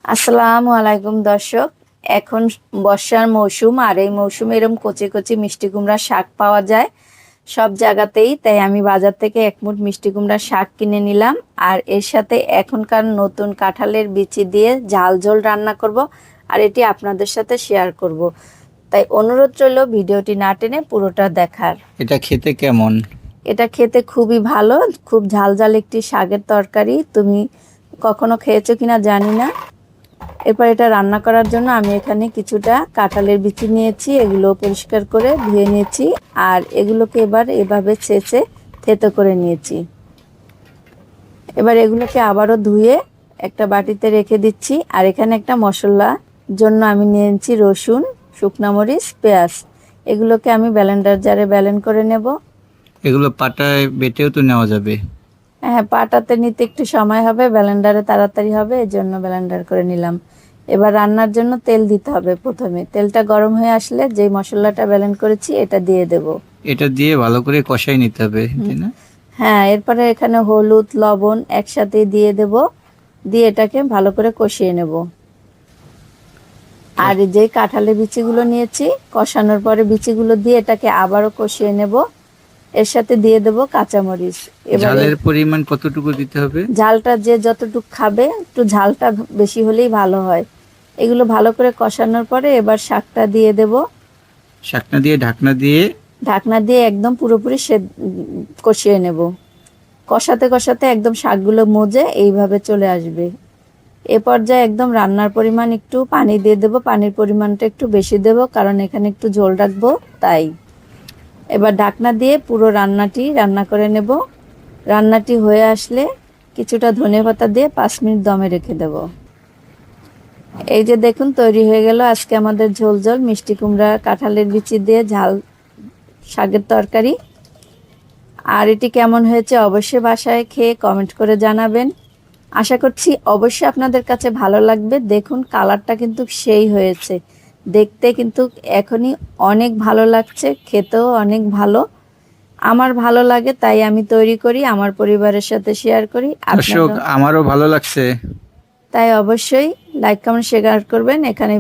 আসসালামু আলাইকুম দর্শক। এখন বর্ষার মৌসুম, আর এই মৌসুমে এরকম কচি কচি মিষ্টি কুমড়ার শাক পাওয়া যায় সব জায়গাতেই। তাই আমি বাজার থেকে এক মুঠ মিষ্টি কুমড়ার শাক কিনে নিলাম, আর এর সাথে এখনকার নতুন কাঁঠালের বিচি দিয়ে ঝাল ঝোল রান্না করব, আর এটি আপনাদের সাথে শেয়ার করব। তাই অনুরোধ রইল ভিডিওটি না টেনে পুরোটা দেখার। এটা খেতে কেমন? এটা খেতে খুবই ভালো, খুব ঝাল ঝাল একটি শাকের তরকারি। তুমি কখনো খেয়েছো কিনা জানি না। এরপর এটা রান্না করার জন্য আমি এখানে কিছুটা কাঁঠালের বিচি নিয়েছি, এগুলো পরিষ্কার করে ধুয়ে নিয়েছি, আর এগুলোকে এবার এভাবে ছেঁচে থেতো করে নিয়েছি। এবার এগুলোকে আবারও ধুয়ে একটা বাটিতে রেখে দিচ্ছি। আর এখানে একটা মশলার জন্য আমি নিয়েছি রসুন, শুকনো মরিচ, পেঁয়াজ। এগুলোকে আমি ব্লেন্ডার জারে ব্লেন্ড করে নেব। এগুলো পাটায় বেটেও তো নেওয়া যাবে। হ্যাঁ, পাটাতে নিতে একটু সময় হবে, ব্লেন্ডারে তাড়াতাড়ি হবে, এই জন্য ব্লেন্ডার করে নিলাম। এবার রান্নার জন্য তেল দিতে হবে। প্রথমে তেলটা গরম হয়ে আসলে যে মশলাটা ব্লেন্ড করেছি এটা দিয়ে দেব। এটা দিয়ে ভালো করে কষাই নিতে হবে, তাই না? হ্যাঁ, এরপরে এখানে হলুদ, লবণ একসাথে দিয়ে দেব, দিয়ে এটাকে ভালো করে কষিয়ে নেব। আর যে কাঁঠালের বিচিগুলো নিয়েছি, কষানোর পরে বিচিগুলো দিয়ে এটাকে আবারও কষিয়ে নেব। এর সাথে দিয়ে দেব কাঁচামরিচ। ঝালের পরিমাণ কতটুকু দিতে হবে? ঝালটা যে যতটুকু খাবে, একটু ঝালটা বেশি হলেই ভালো হয়। এগুলো ভালো করে কষানোর পরে এবার শাকটা দিয়ে দেব। শাকনা দিয়ে ঢাকনা দিয়ে একদম পুরোপুরি কষিয়ে নেব। কষাতে কষাতে একদম শাকগুলো মজে এইভাবে চলে আসবে। এ পর্যায়ে একদম রান্নার পরিমাণ একটু পানি দিয়ে দেব। পানির পরিমাণটা একটু বেশি দেব, কারণ এখানে একটু ঝোল রাখবো তাই। এবার ঢাকনা দিয়ে পুরো রান্নাটি রান্না করে নেব। রান্নাটি হয়ে আসলে কিছুটা ধনেপাতা দিয়ে 5 মিনিট দমে রেখে দেব। এই যে দেখুন, তৈরি হয়ে গেল আজকে আমাদের ঝোল ঝোল মিষ্টি কুমড়া কাঁঠালের বিচি দিয়ে ঝাল শাকের তরকারি। আর এটি কেমন হয়েছে অবশ্যই বাসায় খেয়ে কমেন্ট করে জানাবেন। আশা করছি অবশ্যই আপনাদের কাছে ভালো লাগবে। দেখুন কালারটা কিন্তু সেই হয়েছে, দেখতে কিন্তু এখনই অনেক ভালো লাগছে, খেতেও অনেক ভালো। আমার ভালো লাগে তাই আমি তৈরি করি, আমার পরিবারের সাথে শেয়ার করি। দর্শক, আমারও ভালো লাগছে। তাই অবশ্যই লাইক কমেন্ট শেয়ার করবেন। এখানে